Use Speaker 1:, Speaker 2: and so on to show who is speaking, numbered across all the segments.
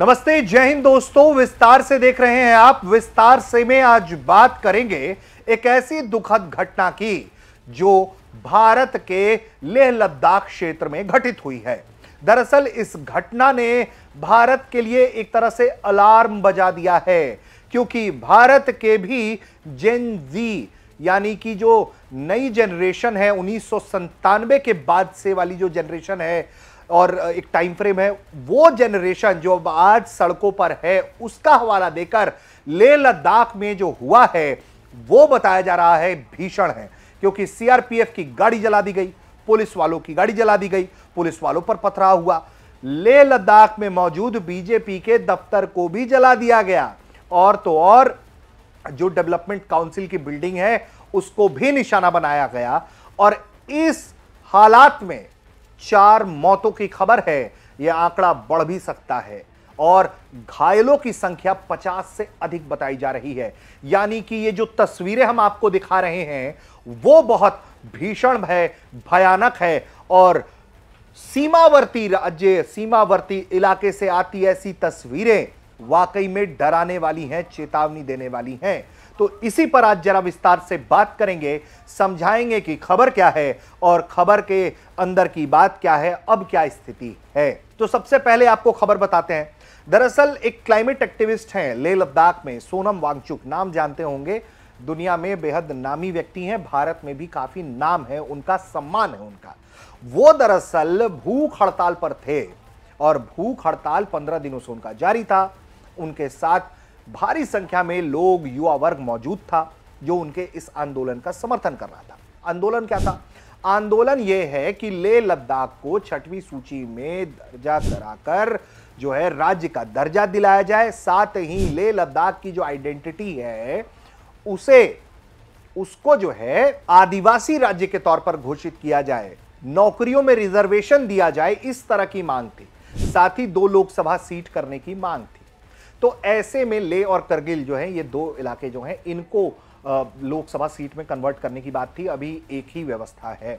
Speaker 1: नमस्ते, जय हिंद दोस्तों। विस्तार से देख रहे हैं आप। विस्तार से में आज बात करेंगे एक ऐसी दुखद घटना की जो भारत के लेह लद्दाख क्षेत्र में घटित हुई है। दरअसल इस घटना ने भारत के लिए एक तरह से अलार्म बजा दिया है, क्योंकि भारत के भी जेन जी यानी कि जो नई जनरेशन है 1997 के बाद से वाली जो जनरेशन है और एक टाइम फ्रेम है, वो जनरेशन जो आज सड़कों पर है उसका हवाला देकर लेह लद्दाख में जो हुआ है वो बताया जा रहा है भीषण है। क्योंकि सीआरपीएफ की गाड़ी जला दी गई, पुलिस वालों की गाड़ी जला दी गई, पुलिस वालों पर पथराव हुआ, लेह लद्दाख में मौजूद बीजेपी के दफ्तर को भी जला दिया गया और तो और जो डेवलपमेंट काउंसिल की बिल्डिंग है उसको भी निशाना बनाया गया। और इस हालात में 4 मौतों की खबर है। यह आंकड़ा बढ़ भी सकता है और घायलों की संख्या 50 से अधिक बताई जा रही है। यानी कि ये जो तस्वीरें हम आपको दिखा रहे हैं वो बहुत भीषण है, भयानक है। और सीमावर्ती राज्य, सीमावर्ती इलाके से आती ऐसी तस्वीरें वाकई में डराने वाली हैं, चेतावनी देने वाली हैं। तो इसी पर आज जरा विस्तार से बात करेंगे, समझाएंगे कि खबर क्या है और खबर के अंदर की बात क्या है, अब क्या स्थिति है। तो सबसे पहले आपको खबर बताते हैं। दरअसल एक क्लाइमेट एक्टिविस्ट हैं लेह लद्दाख में, सोनम वांगचुक, नाम जानते होंगे, दुनिया में बेहद नामी व्यक्ति हैं, भारत में भी काफी नाम है उनका, सम्मान है उनका। वो दरअसल भूख हड़ताल पर थे और भूख हड़ताल 15 दिनों से उनका जारी था। उनके साथ भारी संख्या में लोग, युवा वर्ग मौजूद था जो उनके इस आंदोलन का समर्थन कर रहा था। आंदोलन क्या था? आंदोलन यह है कि लेह लद्दाख को 6वीं सूची में दर्जा कराकर जो है राज्य का दर्जा दिलाया जाए। साथ ही लेह लद्दाख की जो आइडेंटिटी है उसको जो है आदिवासी राज्य के तौर पर घोषित किया जाए, नौकरियों में रिजर्वेशन दिया जाए, इस तरह की मांग थी। साथ ही 2 लोकसभा सीट करने की मांग थी। तो ऐसे में लेह और करगिल जो है, ये 2 इलाके जो हैं, इनको लोकसभा सीट में कन्वर्ट करने की बात थी। अभी एक ही व्यवस्था है।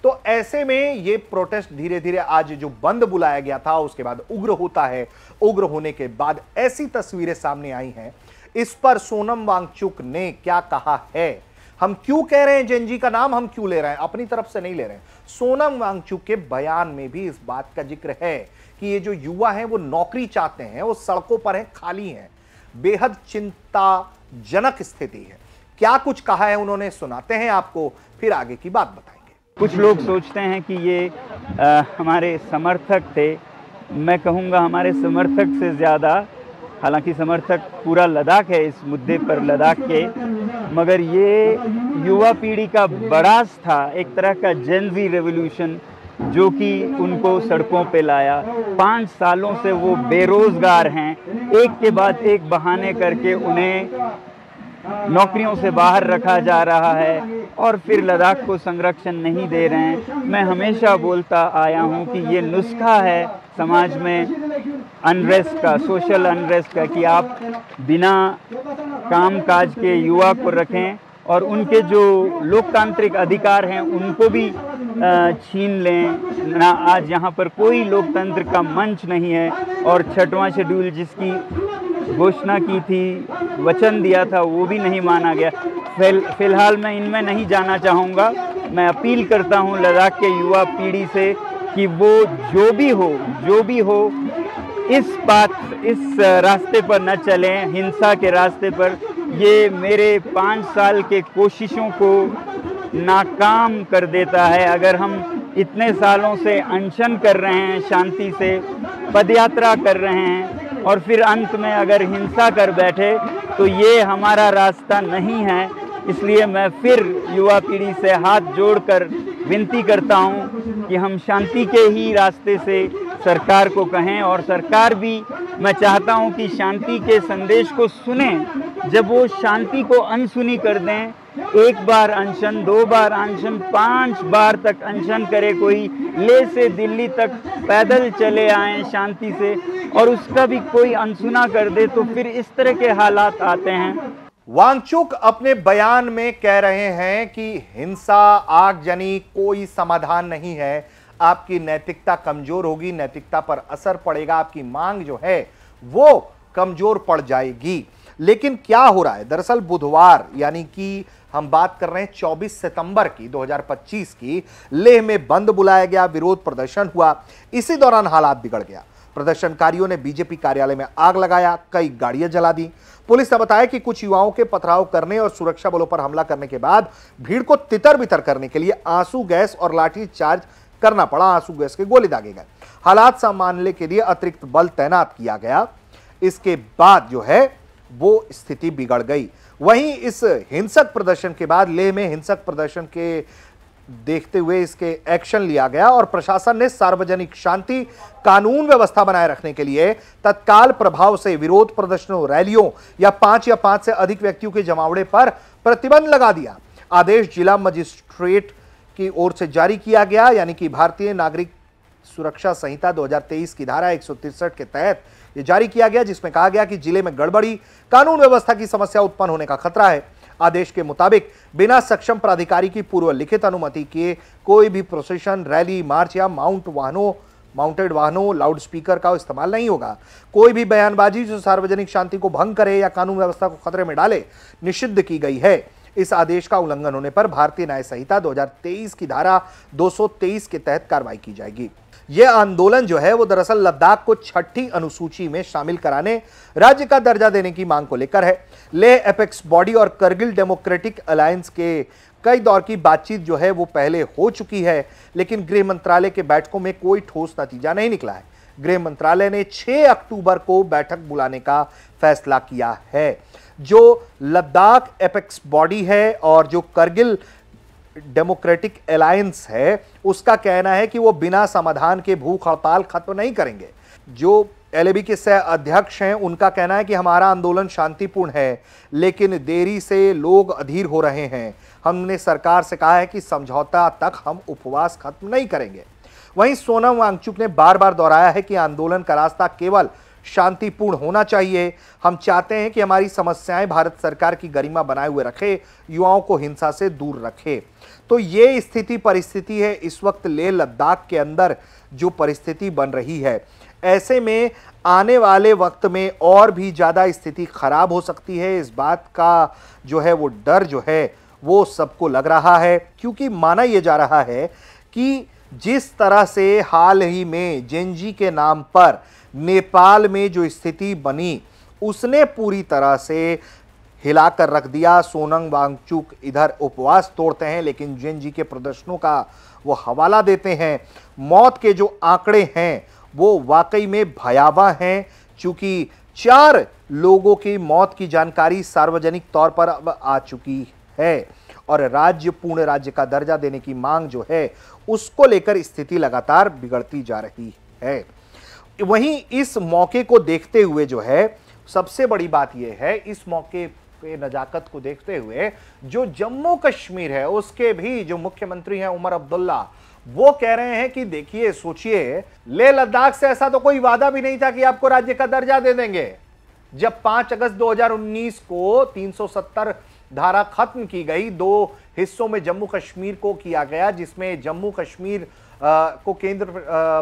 Speaker 1: तो ऐसे में ये प्रोटेस्ट धीरे धीरे आज जो बंद बुलाया गया था उसके बाद उग्र होता है। उग्र होने के बाद ऐसी तस्वीरें सामने आई हैं। इस पर सोनम वांगचुक ने क्या कहा है? हम क्यों कह रहे हैं जेनजी का नाम, हम क्यों ले रहे हैं, अपनी तरफ से नहीं ले रहे हैं। सोनम वांगचुक के बयान में भी इस बात का जिक्र है कि ये जो युवा हैं वो नौकरी चाहते हैं, वो सड़कों पर हैं, खाली हैं। बेहद चिंताजनक स्थिति है। क्या कुछ कहा है उन्होंने, सुनाते हैं आपको, फिर आगे की बात बताएंगे।
Speaker 2: कुछ लोग सोचते हैं कि ये हमारे समर्थक थे। मैं कहूँगा हमारे समर्थक से ज़्यादा, हालांकि समर्थक पूरा लद्दाख है इस मुद्दे पर, लद्दाख के, मगर ये युवा पीढ़ी का बड़ास था, एक तरह का जेन ज़ी रेवोल्यूशन जो कि उनको सड़कों पे लाया। 5 सालों से वो बेरोजगार हैं, एक के बाद एक बहाने करके उन्हें नौकरियों से बाहर रखा जा रहा है और फिर लद्दाख को संरक्षण नहीं दे रहे हैं। मैं हमेशा बोलता आया हूं कि ये नुस्खा है समाज में अनरेस्ट का, सोशल अनरेस्ट का, कि आप बिना काम काज के युवा को रखें और उनके जो लोकतांत्रिक अधिकार हैं उनको भी छीन लें ना। आज यहाँ पर कोई लोकतंत्र का मंच नहीं है और 6वां शेड्यूल जिसकी घोषणा की थी, वचन दिया था, वो भी नहीं माना गया। फिलहाल मैं इनमें नहीं जाना चाहूँगा। मैं अपील करता हूँ लद्दाख के युवा पीढ़ी से कि वो जो भी हो इस रास्ते पर न चलें, हिंसा के रास्ते पर। ये मेरे 5 साल के कोशिशों को नाकाम कर देता है। अगर हम इतने सालों से अनशन कर रहे हैं, शांति से पदयात्रा कर रहे हैं और फिर अंत में अगर हिंसा कर बैठे तो ये हमारा रास्ता नहीं है। इसलिए मैं फिर युवा पीढ़ी से हाथ जोड़कर विनती करता हूं कि हम शांति के ही रास्ते से सरकार को कहें और सरकार भी, मैं चाहता हूं कि शांति के संदेश को सुने। जब वो शांति को अनसुनी कर दें, 1 बार अनशन, 2 बार अनशन, 5 बार तक अनशन करे कोई, लेह से दिल्ली तक पैदल चले आए शांति से और उसका भी कोई अनसुना कर दे, तो फिर इस तरह के हालात आते हैं।
Speaker 1: वांगचुक अपने बयान में कह रहे हैं कि हिंसा, आगजनी कोई समाधान नहीं है। आपकी नैतिकता कमजोर होगी, नैतिकता पर असर पड़ेगा, आपकी मांग जो है वो कमजोर पड़ जाएगी। लेकिन क्या हो रहा है, दरअसल बुधवार यानी कि हम बात कर रहे हैं 24 सितंबर की 2025 की, लेह में बंद बुलाया गया, विरोध प्रदर्शन हुआ। इसी दौरान हालात बिगड़ गया। प्रदर्शनकारियों ने बीजेपी कार्यालय में आग लगाया, कई गाड़ियां जला दी। पुलिस ने बताया कि कुछ युवाओं के पथराव करने और सुरक्षा बलों पर हमला करने के बाद भीड़ को तितर बितर करने के लिए आंसू गैस और लाठी चार्ज करना पड़ा। आंसू गैस के गोले दागे गए। हालात संभालने के लिए अतिरिक्त बल तैनात किया गया। इसके बाद जो है वो स्थिति बिगड़ गई। वहीं इस हिंसक प्रदर्शन के बाद लेह में हिंसक प्रदर्शन के देखते हुए इसके एक्शन लिया गया और प्रशासन ने सार्वजनिक शांति, कानून व्यवस्था बनाए रखने के लिए तत्काल प्रभाव से विरोध प्रदर्शनों, रैलियों या 5 से अधिक व्यक्तियों के जमावड़े पर प्रतिबंध लगा दिया। आदेश जिला मजिस्ट्रेट की ओर से जारी किया गया, यानी कि भारतीय नागरिक सुरक्षा संहिता 2023 की धारा 163 के तहत यह जारी किया गया, जिसमें कहा गया कि जिले में गड़बड़ी, कानून व्यवस्था की समस्या उत्पन्न होने का खतरा है। आदेश के मुताबिक बिना सक्षम प्राधिकारी की पूर्व लिखित अनुमति के कोई भी प्रोसेशन, रैली, मार्च या माउंटेड वाहनों, लाउड स्पीकर का इस्तेमाल नहीं होगा। कोई भी बयानबाजी जो सार्वजनिक शांति को भंग करे या कानून व्यवस्था को खतरे में डाले, निषिद्ध की गई है। इस आदेश का उल्लंघन होने पर भारतीय न्याय संहिता 2023 की धारा 223 के तहत कार्रवाई की जाएगी। यह आंदोलन जो है वो दरअसल लद्दाख को 6ठी अनुसूची में शामिल कराने, राज्य का दर्जा देने की मांग को लेकर है। लेह एपेक्स बॉडी और करगिल डेमोक्रेटिक अलायंस के कई दौर की बातचीत जो है वो पहले हो चुकी है, लेकिन गृह मंत्रालय के बैठकों में कोई ठोस नतीजा नहीं निकला है। गृह मंत्रालय ने 6 अक्टूबर को बैठक बुलाने का फैसला किया है। जो लद्दाख एपेक्स बॉडी है और जो करगिल डेमोक्रेटिक अलायंस है, उसका कहना है कि वो बिना समाधान के भूख हड़ताल खत्म नहीं करेंगे। जो एलएबी के सह अध्यक्ष हैं, उनका कहना है कि हमारा आंदोलन शांतिपूर्ण है, लेकिन देरी से लोग अधीर हो रहे हैं। हमने सरकार से कहा है कि समझौता तक हम उपवास खत्म नहीं करेंगे। वहीं सोनम वांगचुक ने बार बार दोहराया है कि आंदोलन का रास्ता केवल शांतिपूर्ण होना चाहिए। हम चाहते हैं कि हमारी समस्याएं भारत सरकार की गरिमा बनाए हुए रखे, युवाओं को हिंसा से दूर रखे। तो ये परिस्थिति है इस वक्त लेह लद्दाख के अंदर जो परिस्थिति बन रही है। ऐसे में आने वाले वक्त में और भी ज़्यादा स्थिति खराब हो सकती है। इस बात का जो है वो डर जो है वो सबको लग रहा है, क्योंकि माना यह जा रहा है कि जिस तरह से हाल ही में जेनजी के नाम पर नेपाल में जो स्थिति बनी, उसने पूरी तरह से हिलाकर रख दिया। सोनम वांगचुक इधर उपवास तोड़ते हैं, लेकिन जेनजी के प्रदर्शनों का वो हवाला देते हैं। मौत के जो आंकड़े हैं वो वाकई में भयावह हैं, चूंकि 4 लोगों की मौत की जानकारी सार्वजनिक तौर पर अब आ चुकी है और पूर्ण राज्य का दर्जा देने की मांग जो है उसको लेकर स्थिति लगातार बिगड़ती जा रही है। वहीं इस मौके को देखते हुए जो है सबसे बड़ी बात यह है, इस मौके पे नजाकत को देखते हुए जो जम्मू कश्मीर है उसके भी जो मुख्यमंत्री हैं उमर अब्दुल्ला, वो कह रहे हैं कि देखिए, सोचिए, लेह लद्दाख से ऐसा तो कोई वादा भी नहीं था कि आपको राज्य का दर्जा दे देंगे। जब 5 अगस्त 2019 को 370 धारा खत्म की गई, 2 हिस्सों में जम्मू कश्मीर को किया गया, जिसमें जम्मू कश्मीर को केंद्र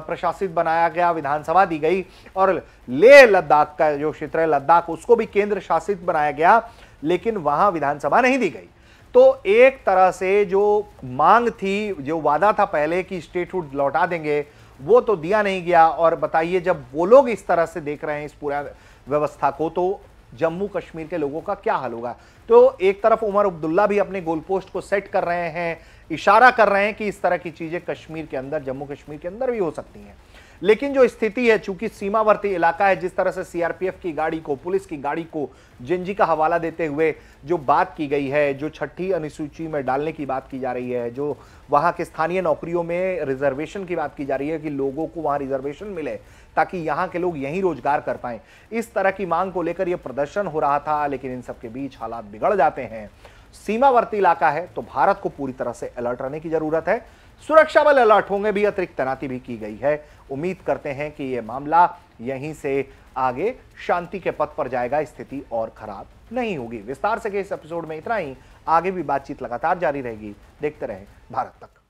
Speaker 1: प्रशासित बनाया गया, विधानसभा दी गई, और लेह लद्दाख का जो क्षेत्र है लद्दाख, उसको भी केंद्र शासित बनाया गया, लेकिन वहां विधानसभा नहीं दी गई। तो एक तरह से जो मांग थी, जो वादा था पहले कि स्टेटहुड लौटा देंगे, वो तो दिया नहीं गया। और बताइए, जब वो लोग इस तरह से देख रहे हैं इस पूरा व्यवस्था को, तो जम्मू कश्मीर के लोगों का क्या हाल होगा। तो एक तरफ उमर अब्दुल्ला भी अपने गोल पोस्ट को सेट कर रहे हैं, इशारा कर रहे हैं कि इस तरह की चीजें कश्मीर के अंदर, जम्मू कश्मीर के अंदर भी हो सकती हैं। लेकिन जो स्थिति है, चूंकि सीमावर्ती इलाका है, जिस तरह से सीआरपीएफ की गाड़ी को, पुलिस की गाड़ी को जेनजी का हवाला देते हुए जो बात की गई है, जो 6ठी अनुसूची में डालने की बात की जा रही है, जो वहां के स्थानीय नौकरियों में रिजर्वेशन की बात की जा रही है कि लोगों को वहां रिजर्वेशन मिले ताकि यहां के लोग यहीं रोजगार कर पाएं, इस तरह की मांग को लेकर यह प्रदर्शन हो रहा था। लेकिन इन सबके बीच हालात बिगड़ जाते हैं। सीमावर्ती इलाका है तो भारत को पूरी तरह से अलर्ट रहने की जरूरत है। सुरक्षा बल अलर्ट होंगे भी, अतिरिक्त तैनाती भी की गई है। उम्मीद करते हैं कि यह मामला यहीं से आगे शांति के पथ पर जाएगा, स्थिति और खराब नहीं होगी। विस्तार से के इस एपिसोड में इतना ही। आगे भी बातचीत लगातार जारी रहेगी। देखते रहें भारत तक।